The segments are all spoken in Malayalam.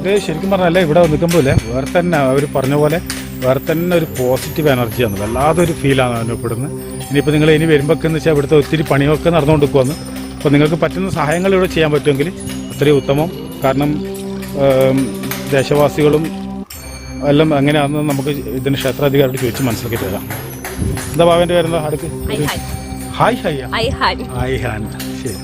ഇത് ശരിക്കും പറഞ്ഞാൽ ഇവിടെ നിൽക്കുമ്പോൾ വേറെ തന്നെ അവർ പറഞ്ഞ പോലെ വേറെ തന്നെ ഒരു പോസിറ്റീവ് എനർജിയാണ്, വല്ലാതൊരു ഫീലാണ് അനുഭവപ്പെടുന്നത്. ഇനിയിപ്പോൾ നിങ്ങൾ ഇനി വരുമ്പോഴൊക്കെ എന്ന് വെച്ചാൽ ഇവിടുത്തെ ഒത്തിരി പണിയൊക്കെ നടന്നുകൊണ്ട് നിൽക്കുമെന്ന്. അപ്പോൾ നിങ്ങൾക്ക് പറ്റുന്ന സഹായങ്ങൾ ഇവിടെ ചെയ്യാൻ പറ്റുമെങ്കിൽ അത്രയും ഉത്തമം. കാരണം ദേശവാസികളും എല്ലാം എങ്ങനെയാണെന്ന് നമുക്ക് ഇതിന് ക്ഷേത്രാധികാരോട് ചോദിച്ച് മനസ്സിലാക്കി തരാം. എന്താ ബാബൻ്റെ പേരെന്താ? അടുത്ത് ഐഹാൻ. ശരി.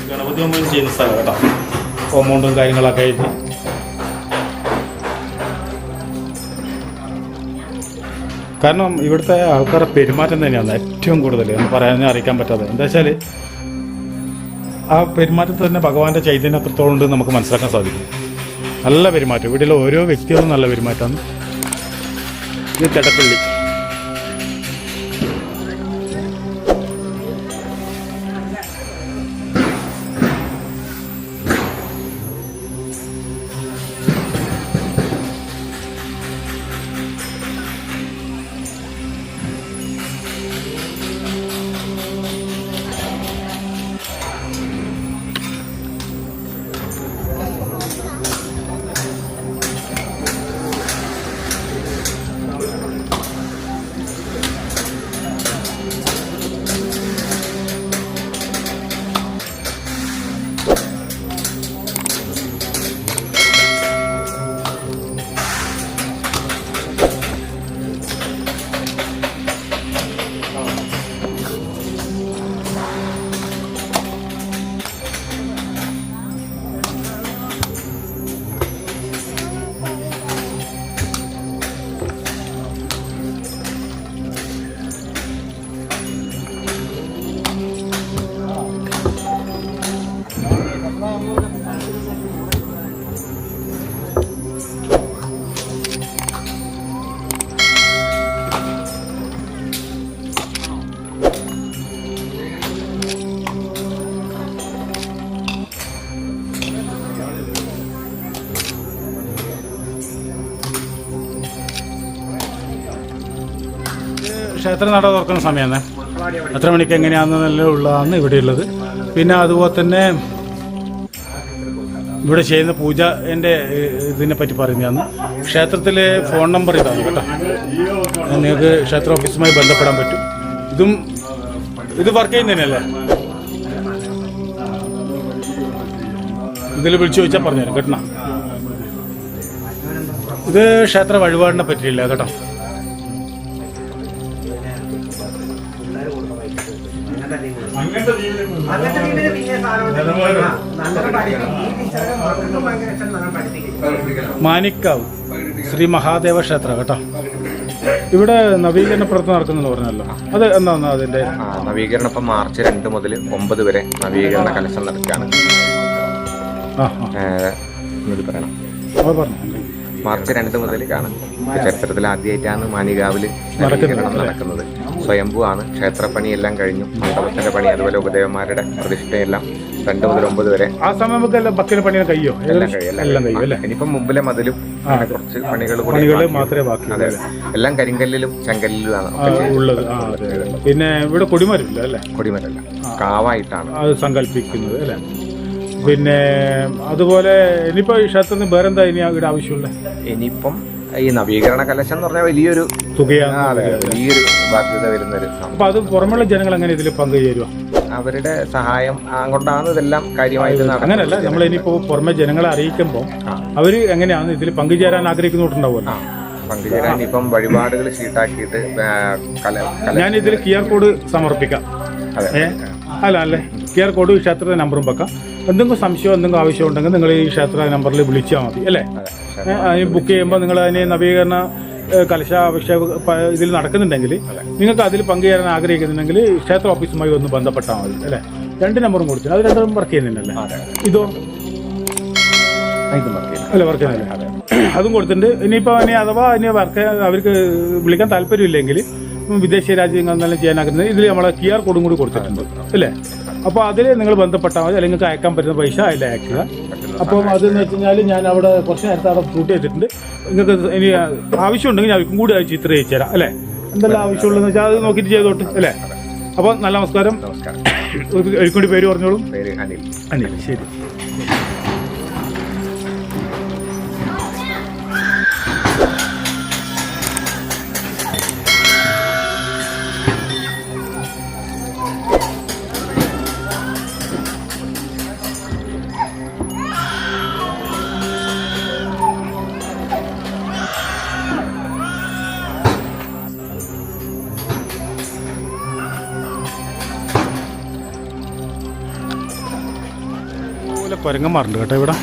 ഗണപതി ഹോമം ചെയ്യുന്ന സ്ഥലം കേട്ടോ. കോമ്പൗണ്ടും കാര്യങ്ങളൊക്കെ ആയിട്ട് കാരണം ഇവിടുത്തെ ആൾക്കാരുടെ പെരുമാറ്റം തന്നെയാണ് ഏറ്റവും കൂടുതൽ എന്ന് പറയാൻ അറിയിക്കാൻ പറ്റാതെ. എന്താ വെച്ചാൽ ആ പെരുമാറ്റത്തിൽ തന്നെ ഭഗവാന്റെ ചൈതന്യം എത്രത്തോളം ഉണ്ട് നമുക്ക് മനസ്സിലാക്കാൻ സാധിക്കും. നല്ല പെരുമാറ്റം, ഇവിടെയുള്ള ഓരോ വ്യക്തികളും നല്ല പെരുമാറ്റമാണ്. ഇത് തെടപ്പള്ളി. ക്ഷേത്ര നട തുറക്കുന്ന സമയമാണ്. എത്ര മണിക്ക് എങ്ങനെയാണെന്നെല്ലാം ഉള്ളതാണ് ഇവിടെയുള്ളത്. പിന്നെ അതുപോലെ തന്നെ ഇവിടെ ചെയ്യുന്ന പൂജ എൻ്റെ ഇതിനെ പറ്റി പറയുന്നതാണ്. ക്ഷേത്രത്തിലെ ഫോൺ നമ്പർ ഇതാണ് കേട്ടോ. നിങ്ങൾക്ക് ക്ഷേത്ര ഓഫീസുമായി ബന്ധപ്പെടാൻ പറ്റും. ഇത് വർക്ക് ചെയ്യുന്നതന്നെയല്ലേ? ഇതിൽ വിളിച്ചു ചോദിച്ചാൽ പറഞ്ഞുതരും കേട്ടോ. ഇത് ക്ഷേത്ര വഴിപാടിനെ പറ്റിയില്ല കേട്ടോ. മാനിക്കാവ് ശ്രീ മഹാദേവ ക്ഷേത്ര കേട്ടോ. ഇവിടെ നവീകരണ പ്രവർത്തനം നടക്കുന്നെന്ന് പറഞ്ഞല്ലോ, അത് എന്താണ് അതിന്റെ നവീകരണം? ഇപ്പം മാർച്ച് 2 മുതൽ 9 വരെ നവീകരണ കലശം നടക്കുകയാണ്. മാർച്ച് 2 മുതൽ ചരിത്രത്തിൽ ആദ്യമായിട്ടാണ് മാനികാവില് നവീകരണം നടക്കുന്നത്. സ്വയംഭൂ ആണ്. ക്ഷേത്രപ്പണിയെല്ലാം കഴിഞ്ഞു. മണ്ഡപത്തിന്റെ പണി, അതുപോലെ ഉപദേവന്മാരുടെ പ്രതിഷ്ഠയെല്ലാം 2 മുതൽ 9 വരെ. ആ സമയം ഭക്തിയുടെ പണിയൊക്കെ കഴിയോ? എല്ലാം കഴിയും അല്ലേ? ഇനിയിപ്പം മുമ്പിലെ മതിലും കുറച്ച് പണികൾ മാത്രമേ ബാക്കി. അതെ, എല്ലാം കരിങ്കല്ലിലും ചെങ്കല്ലിലുമാണ് ഉള്ളത്. പിന്നെ ഇവിടെ കൊടിമരമില്ല അല്ലേ? കൊടിമരല്ല, കാവായിട്ടാണ് അത് സങ്കല്പിക്കുന്നത് അല്ലേ? പിന്നെ അതുപോലെ ഇനിയിപ്പോ ഈ ക്ഷേത്രത്തിന് വേറെന്താ ഇനി ഇവിടെ ആവശ്യമുള്ള? ഇനിയിപ്പം ഈ നവീകരണ കലശം എന്ന് പറഞ്ഞാൽ വലിയൊരു തുകയാണ്, വലിയൊരു ബാധ്യത വരുന്നൊരു. അപ്പൊ അത് പുറമെയുള്ള ജനങ്ങൾ എങ്ങനെ ഇതിൽ പങ്കുചേരുക? അവരുടെ സഹായം കൊണ്ടാണ് ഇതെല്ലാം കാര്യമായിട്ട് നടക്കുന്നത്. അങ്ങനെയല്ല, നമ്മൾ ഇനിയിപ്പോ പുറമെ ജനങ്ങളെ അറിയിക്കുമ്പോൾ അവര് എങ്ങനെയാണ് ഇതിൽ പങ്കുചേരാൻ ആഗ്രഹിക്കുന്നുണ്ടാവുമല്ലോ? പങ്കുചേരാൻ ഇപ്പം വഴിപാടുകൾ ഷീട്ടാക്കിയിട്ട് ഞാൻ ഇതിൽ QR കോഡ് സമർപ്പിക്കാം. അല്ലേ? QR കോഡ് ക്ഷേത്രത്തിന്റെ നമ്പറും വെക്കാം. എന്തെങ്കിലും സംശയമോ എന്തെങ്കിലും ആവശ്യം ഉണ്ടെങ്കിൽ നിങ്ങൾ ഈ ക്ഷേത്ര നമ്പറിൽ വിളിച്ചാൽ മതി അല്ലേ? ബുക്ക് ചെയ്യുമ്പോൾ നിങ്ങൾ അതിന് നവീകരണ കലശാഭിഷേക ഇതിൽ നടക്കുന്നുണ്ടെങ്കിൽ നിങ്ങൾക്ക് അതിൽ പങ്കുചേരാൻ ആഗ്രഹിക്കുന്നുണ്ടെങ്കിൽ ക്ഷേത്ര ഓഫീസുമായി ഒന്ന് ബന്ധപ്പെട്ടാൽ മതി അല്ലേ? 2 നമ്പറും കൊടുത്തു. അത് 2 വർക്ക് ചെയ്യുന്നില്ലല്ലേ? ഇതോ അല്ല, വർക്ക് ചെയ്യുന്നില്ല. അതും കൊടുത്തിട്ടുണ്ട്. ഇനിയിപ്പോൾ അഥവാ വർക്ക് അവർക്ക് വിളിക്കാൻ താല്പര്യമില്ലെങ്കിൽ വിദേശ രാജ്യങ്ങളെന്നെല്ലാം ചെയ്യാനാക്കുന്നത് ഇതിൽ നമ്മളെ QR കോഡും കൂടി കൊടുത്തിട്ടുണ്ട് അല്ലേ? അപ്പോൾ അതിൽ നിങ്ങൾ ബന്ധപ്പെട്ടാൽ മതി. അല്ലെങ്കിൽ നിങ്ങൾക്ക് അയക്കാൻ പറ്റുന്ന പൈസ അതിൽ അയക്കുക. അപ്പം അതെന്ന് വെച്ച് കഴിഞ്ഞാൽ ഞാൻ അവിടെ കുറച്ച് നേരത്തെ അവിടെ ഷൂട്ട് ചെയ്തിട്ടുണ്ട്. നിങ്ങൾക്ക് ഇനി ആവശ്യമുണ്ടെങ്കിൽ ഞാൻ അവർക്കും കൂടി അത് ചിത്രം അയച്ചു തരാം അല്ലേ? എന്തെല്ലാം ആവശ്യമുള്ളതെന്ന് വെച്ചാൽ അത് നോക്കിയിട്ട് ചെയ്തോട്ട് അല്ലേ? അപ്പോൾ നല്ല നമസ്കാരം. ഒരിക്കൂടി പേര് പറഞ്ഞോളൂ. അനിൽ. ശരി. കുരങ്ങന്മാരുണ്ട് കേട്ടോ ഇവിടെ.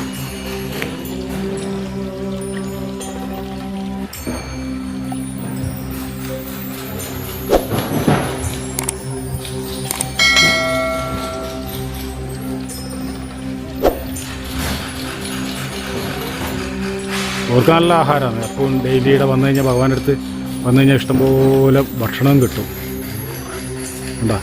അവർക്ക് നല്ല ആഹാരമാണ്. അപ്പം ഡെയിലി ഇവിടെ വന്നു കഴിഞ്ഞാൽ ഭഗവാന്റെ അടുത്ത് വന്നു കഴിഞ്ഞാൽ ഇഷ്ടംപോലെ ഭക്ഷണം കിട്ടും. ഉണ്ടോ?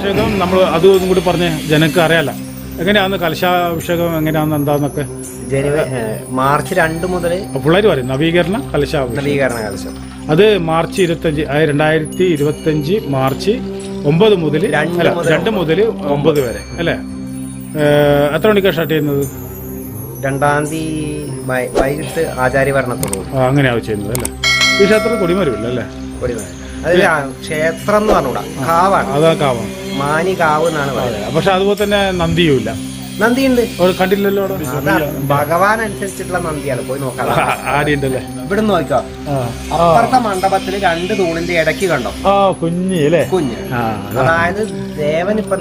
അഭിഷേകം നമ്മൾ അതും കൂടി പറഞ്ഞ് ജനങ്ങൾക്ക് അറിയാലോ എങ്ങനെയാന്ന് കലശാഭിഷേകം എങ്ങനെയാന്ന് എന്താന്നൊക്കെ. മാർച്ച് 2 മുതൽ പിള്ളേർ പറയും നവീകരണ കലശം. അത് മാർച്ച് 25 2025 മാർച്ച് 9 മുതൽ 2 മുതൽ 9 വരെ അല്ലേ? എത്ര മണിക്കാണ് സ്റ്റാർട്ട് ചെയ്യുന്നത്? 2-ാം തീയതി വൈകിട്ട് ആചാര്യഭരണത്തോട് അങ്ങനെയാണ് ചെയ്യുന്നത് അല്ലേ? ഈ ക്ഷേത്രത്തിൽ കൊടിമരമില്ല അല്ലേ? കൊടിമരം അതിൽ ക്ഷേത്രം എന്ന് പറഞ്ഞൂടാ, കാവാണ്. അതാ കാവാണ്, മാനി കാവ് എന്നാണ് പറയുന്നത്. പക്ഷെ അതുപോലെ തന്നെ നന്ദിയുമില്ല. നന്ദിയുണ്ട്, കണ്ടില്ലല്ലോ. ഭഗവാൻ അനുസരിച്ചിട്ടുള്ള നന്ദിയാണ്. പോയി നോക്കാം. ആടിയുണ്ടല്ലേ? ഇവിടെ നോക്കോ, അപ്പുറത്തെ മണ്ഡപത്തില് 2 തൂണിന്റെ ഇടയ്ക്ക് കണ്ടോ കുഞ്ഞ്. അതായത് ദേവൻ ഇപ്പൊ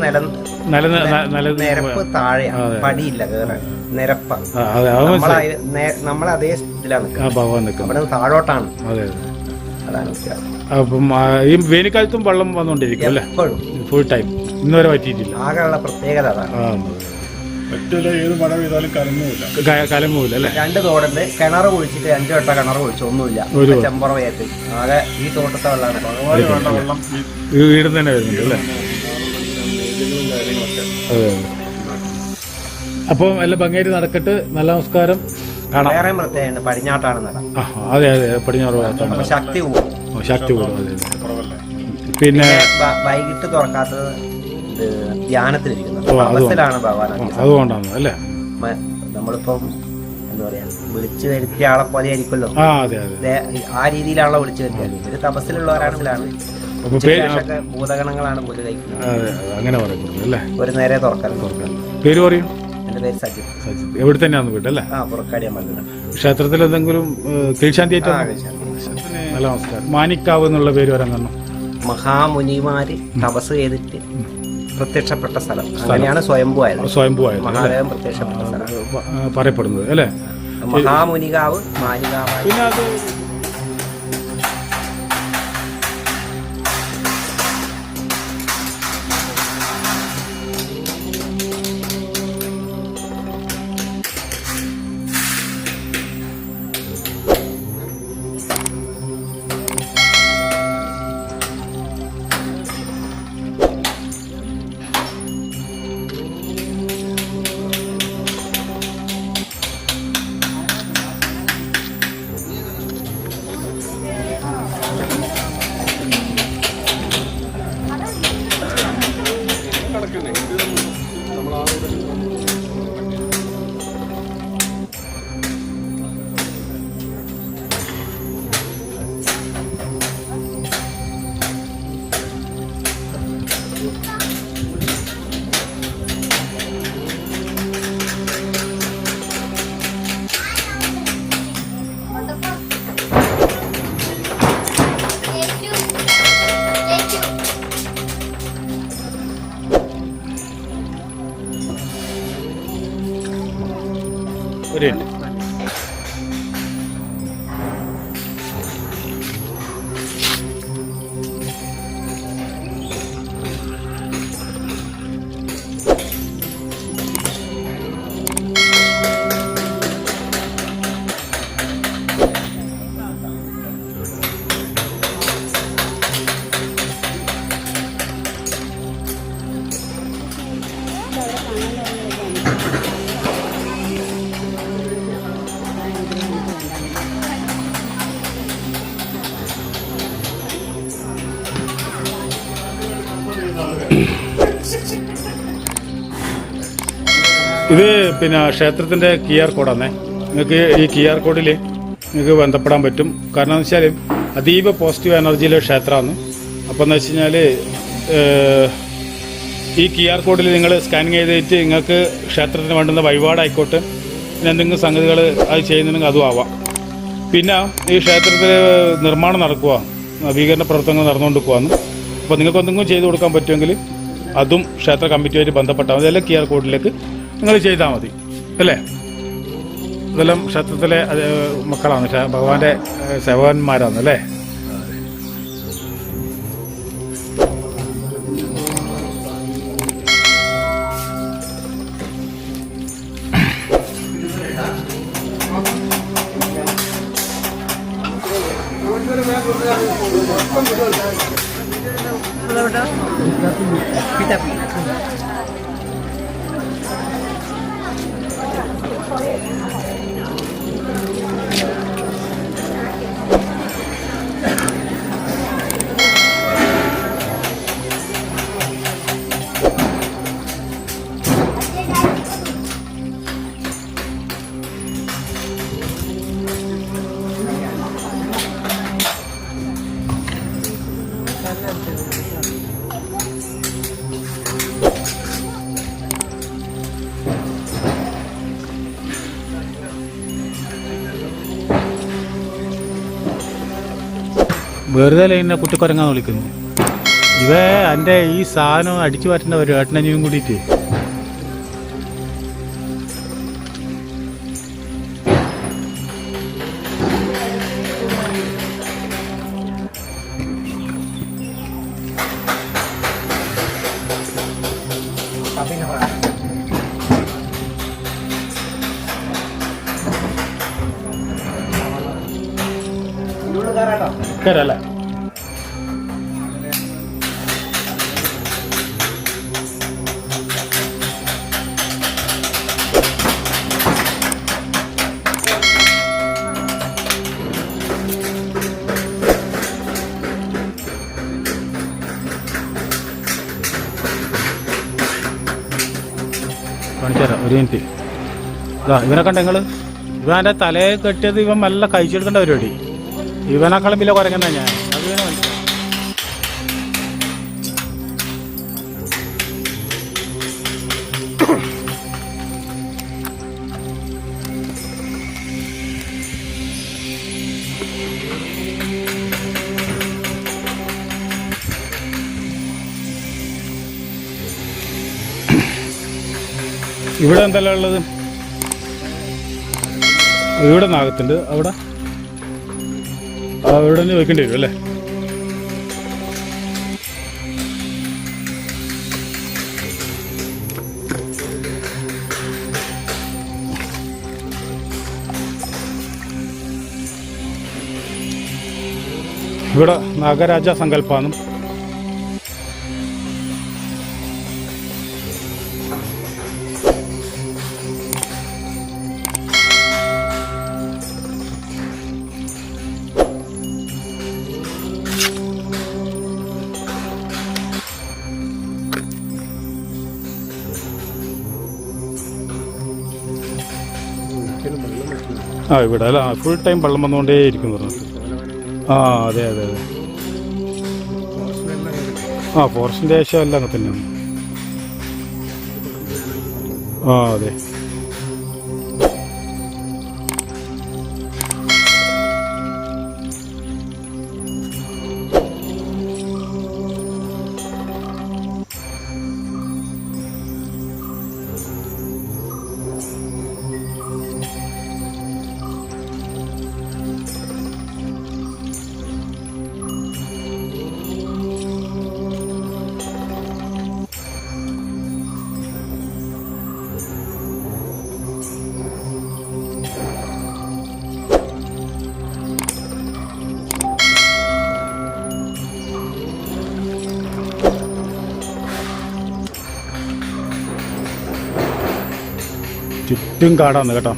നിരപ്പ് താഴെയാണ്, പടിയില്ല കേറാൻ, നിരപ്പ. നമ്മളതേ ഇതിലാണ്, അവിടെ താഴോട്ടാണ്. അതാണ് വ്യത്യാസം. അപ്പം ഈ വേനൽക്കാലത്തും വെള്ളം വന്നുകൊണ്ടിരിക്കും അല്ലേ? എപ്പോഴും ഫുൾ ടൈം ഇന്നുവരെ പറ്റിയിട്ടില്ല. ആകെയുള്ള പ്രത്യേകത അതാണ്. ഏത് മഴ പെയ്താലും കലങ്ങുമില്ല. കലങ്ങൂല അല്ലേ? 2 തോടുണ്ട്. കിണർ കുഴിച്ചിട്ട് 2 വട്ടം കിണർ കുഴിച്ചു, ഒന്നുമില്ല. ചെമ്പറ വയത്ത് ആകെ ഈ തോട്ടത്തെ വെള്ളമാണ്. ഭഗവാന് വേണ്ട വെള്ളം വീട് തന്നെ വരുന്നുണ്ട് അല്ലേ? അതെ. അപ്പം എല്ലാം ഭംഗിയായിട്ട് നടക്കട്ടെ. നല്ല നമസ്കാരം. കാണാം. വേറെ പ്രത്യേകത പടിഞ്ഞാട്ടാണ് നട. അതെ അതെ, പടിഞ്ഞാറ് ഭാഗത്താണ്. അപ്പൊ ശക്തി കൂടും. ശക്തി കൂടും. അതെ. പിന്നെ വൈകിട്ട് തുറക്കാത്തത് ധ്യാനത്തിലിരിക്കുന്നത് തപസ്സിലാണ് ഭഗവാൻ. അതുകൊണ്ടാണ് അല്ലേ? നമ്മളിപ്പം എന്താ പറയാ, വിളിച്ചു വരുത്തിയ ആളെ പോലെ ആയിരിക്കുമല്ലോ. അതെ അതെ, ആ രീതിയിലാണല്ലോ വിളിച്ചു വരുത്തിയത്. ഇവര് തപസ്സിലുള്ളവരാണെങ്കിലാണ് ഭൂതഗണങ്ങളാണ് പുല്ല് കഴിക്കുന്നത്. അങ്ങനെ പറയുന്നത് അല്ലേ? ഒരു നേരെ തുറക്കാൻ. പേര് പറയും. എന്റെ പേര് സജിത്. എവിടെ തന്നെയാന്ന് വീട്ടല്ലേ? പുറക്കാടിയാൻ പറ്റുന്നത്. ക്ഷേത്രത്തിൽ എന്തെങ്കിലും കീഴ്ശാന്തിയായിട്ട്? നല്ല നമസ്കാരം. മാനിക്കാവ് എന്നുള്ള പേര് വരാൻ കാരണം മഹാമുനിമാര് തപസ് ചെയ്തിട്ട് പ്രത്യക്ഷപ്പെട്ട സ്ഥലം. അങ്ങനെയാണ് സ്വയംഭുവായത്. സ്വയംഭുവായത് മഹാദേവൻ പ്രത്യക്ഷപ്പെട്ട സ്ഥലം പറയപ്പെടുന്നത് അല്ലേ? മഹാമുനികാവ് മാനികാവായി. പിന്നെ അത് ഒരു ഇത് പിന്നെ ക്ഷേത്രത്തിൻ്റെ QR കോഡാണേ. നിങ്ങൾക്ക് ഈ QR കോഡിൽ നിങ്ങൾക്ക് ബന്ധപ്പെടാൻ പറ്റും. കാരണം എന്ന് വെച്ചാൽ അതീവ പോസിറ്റീവ് എനർജിയിലെ ക്ഷേത്രമാണ്. അപ്പോൾ എന്ന് വെച്ച് കഴിഞ്ഞാൽ ഈ QR കോഡിൽ നിങ്ങൾ സ്കാനിങ് ചെയ്തിട്ട് നിങ്ങൾക്ക് ക്ഷേത്രത്തിന് വേണ്ടുന്ന വഴിപാടായിക്കോട്ടെ, പിന്നെ എന്തെങ്കിലും സംഗതികൾ അത് ചെയ്യുന്നുണ്ടെങ്കിൽ അതും ആവാം. പിന്നെ ഈ ക്ഷേത്രത്തിൽ നിർമ്മാണം നടക്കുക, നവീകരണ പ്രവർത്തനങ്ങൾ നടന്നുകൊണ്ടിരിക്കുകയാണ്. അപ്പോൾ നിങ്ങൾക്ക് എന്തെങ്കിലും ചെയ്തു കൊടുക്കാൻ പറ്റുമെങ്കിൽ അതും ക്ഷേത്ര കമ്മിറ്റിയുമായിട്ട് ബന്ധപ്പെട്ടാൽ മതി. അല്ലെ QR കോഡിലേക്ക് നിങ്ങൾ ചെയ്താൽ മതി അല്ലേ? ഇതെല്ലാം ക്ഷേത്രത്തിലെ മക്കളാണ്, ഭഗവാന്റെ സേവകന്മാരാണ് അല്ലേ? വെറുതെ എന്നെ കുട്ടിക്കൊരങ്ങാന്ന് വിളിക്കുന്നു. ഇവ എൻ്റെ ഈ സാധനം അടിച്ചു മാറ്റേണ്ട ഒരു ഏട്ടനഞ്ഞും കൂടിയിട്ട് പിന്നെ പറയാം. ഇതിലൂടെ കയറാട്ടോ. കയറല്ലേ? കാണിച്ചുതരാം, ഒരു മിനിറ്റ്. ഇതാ ഇവനെ കണ്ട നിങ്ങൾ, ഇവൻ്റെ തലയെ കെട്ടിയത് ഇവൻ നല്ല കഴിച്ചെടുക്കേണ്ട പരിപാടി. ഇവനെക്കാളും വലിയ കുരങ്ങുന്ന ഞാൻ, അത് ഇവനെ മനസ്സിലായി. ഇവിടെ എന്തെല്ലാം ഉള്ളത്? ഇവിടെ നാഗത്തുണ്ട്, അവിടെ അവിടെ നിന്ന് വെക്കേണ്ടി വരും അല്ലേ? ഇവിടെ നാഗരാജ സങ്കല്പാനും ഇവിടെ അല്ല, ഫുൾ ടൈം വെള്ളം വന്നുകൊണ്ടേ ഇരിക്കുന്നു പറഞ്ഞിട്ട്. അതെ അതെ അതെ. ഫോറസ്റ്റിൻ്റെ ഏഷ്യ എല്ലാം അങ്ങനെ തന്നെയാണ്. അതെ. ചുറ്റും കാടാണ് കേട്ടോ.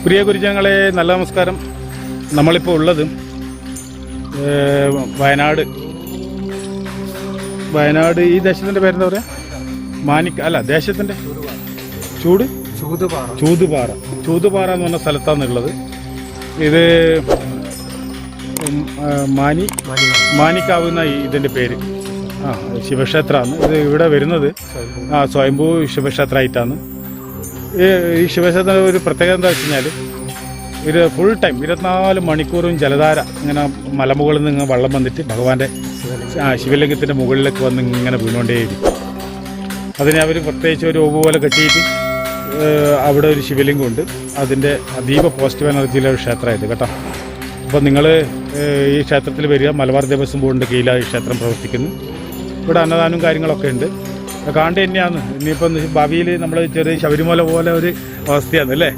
പ്രിയ ഗുരുജനങ്ങളെ, നല്ല നമസ്കാരം. നമ്മളിപ്പോൾ ഉള്ളത് വയനാട് ഈ ദേശത്തിൻ്റെ പേരെന്താ പറയുക? ദേശത്തിൻ്റെ ചൂതുപാറ എന്ന് പറഞ്ഞ സ്ഥലത്താണ് ഉള്ളത്. ഇത് മാനിക്കാവ് എന്ന ഇതിൻ്റെ പേര്. ശിവക്ഷേത്രമാണ് ഇത്. ഇവിടെ വരുന്നത് സ്വയംഭൂ ശിവക്ഷേത്രമായിട്ടാണ്. ഈ ശിവക്ഷേത്രത്തിൻ്റെ ഒരു പ്രത്യേകത എന്താ വെച്ച് കഴിഞ്ഞാൽ, ഇത് ഫുൾ ടൈം 24 മണിക്കൂറും ജലധാര ഇങ്ങനെ മലമുകളിൽ നിന്ന് വെള്ളം വന്നിട്ട് ഭഗവാന്റെ ശിവലിംഗത്തിൻ്റെ മുകളിലേക്ക് വന്ന് ഇങ്ങനെ വീണുകൊണ്ടേയിരിക്കും. അതിനെ അവർ പ്രത്യേകിച്ച് ഒരു ഓവ് പോലെ കെട്ടിയിട്ട് അവിടെ ഒരു ശിവലിംഗമുണ്ട്. അതിൻ്റെ അതീവ പോസിറ്റീവ് എനർജിയിലെ ഒരു ക്ഷേത്രമായത് കേട്ടോ. അപ്പോൾ നിങ്ങൾ ഈ ക്ഷേത്രത്തിൽ വരിക. മലബാർ ദേവസ്വം ബോർഡിൻ്റെ കീഴിലാണ് ഈ ക്ഷേത്രം പ്രവർത്തിക്കുന്നു. ഇവിടെ അന്നദാനവും കാര്യങ്ങളൊക്കെ ഉണ്ട്. കാണ്ട് തന്നെയാണ്. ഇനിയിപ്പം ഭാവിയിൽ നമ്മൾ ചെറിയ ശബരിമല പോലെ ഒരു അവസ്ഥയാണ് അല്ലേ?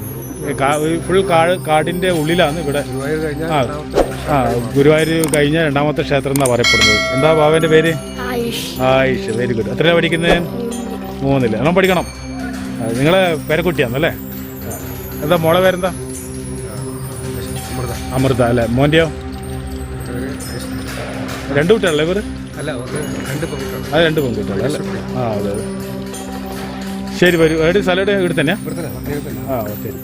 ഫുൾ കാടിൻ്റെ ഉള്ളിലാണ് ഇവിടെ. ഗുരുവായൂർ കഴിഞ്ഞ രണ്ടാമത്തെ ക്ഷേത്രം എന്നാണ് പറയപ്പെടുന്നത്. എന്താ ബാബേൻ്റെ പേര്? ആയിഷ്. Very good. എത്രയാണ് പഠിക്കുന്നത്? 3ൽ. എണ്ണം പഠിക്കണം. നിങ്ങളെ പേരക്കുട്ടിയാണല്ലേ? എന്താ മോളെ പേരെന്താ? അമൃത അല്ലേ? മോൻ്റെയോ? 2 കുട്ടികളല്ലേ ഇവർ? അത് 2 പെൺകുട്ടികളല്ലേ? അതെ. ശരി, വരൂ. എവിടെ സ്ഥലം? ഇവിടെ തന്നെയാ? ശരി.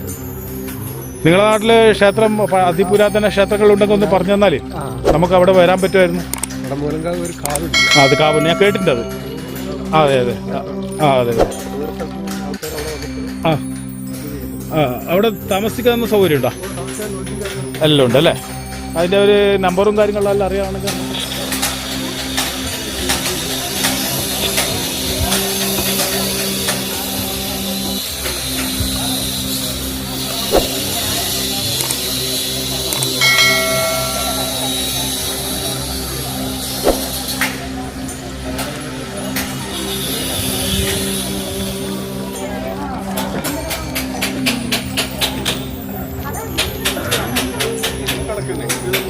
നിങ്ങളുടെ നാട്ടിൽ ക്ഷേത്രം, അതിപുരാതന ക്ഷേത്രങ്ങൾ ഉണ്ടെങ്കിൽ ഒന്ന് പറഞ്ഞു തന്നാൽ നമുക്ക് അവിടെ വരാൻ പറ്റുമായിരുന്നു. അത് കാവ് ഞാൻ കേട്ടിട്ടുണ്ട് അത്. അതെ അതെ. അതെ അതെ. അവിടെ താമസിക്കാവുന്ന സൗകര്യം ഉണ്ടോ? എല്ലാം ഉണ്ട് അല്ലേ? അതിൻ്റെ ഒരു നമ്പറും കാര്യങ്ങളെല്ലാം അറിയാമെങ്കിൽ വെക്കുന്നത്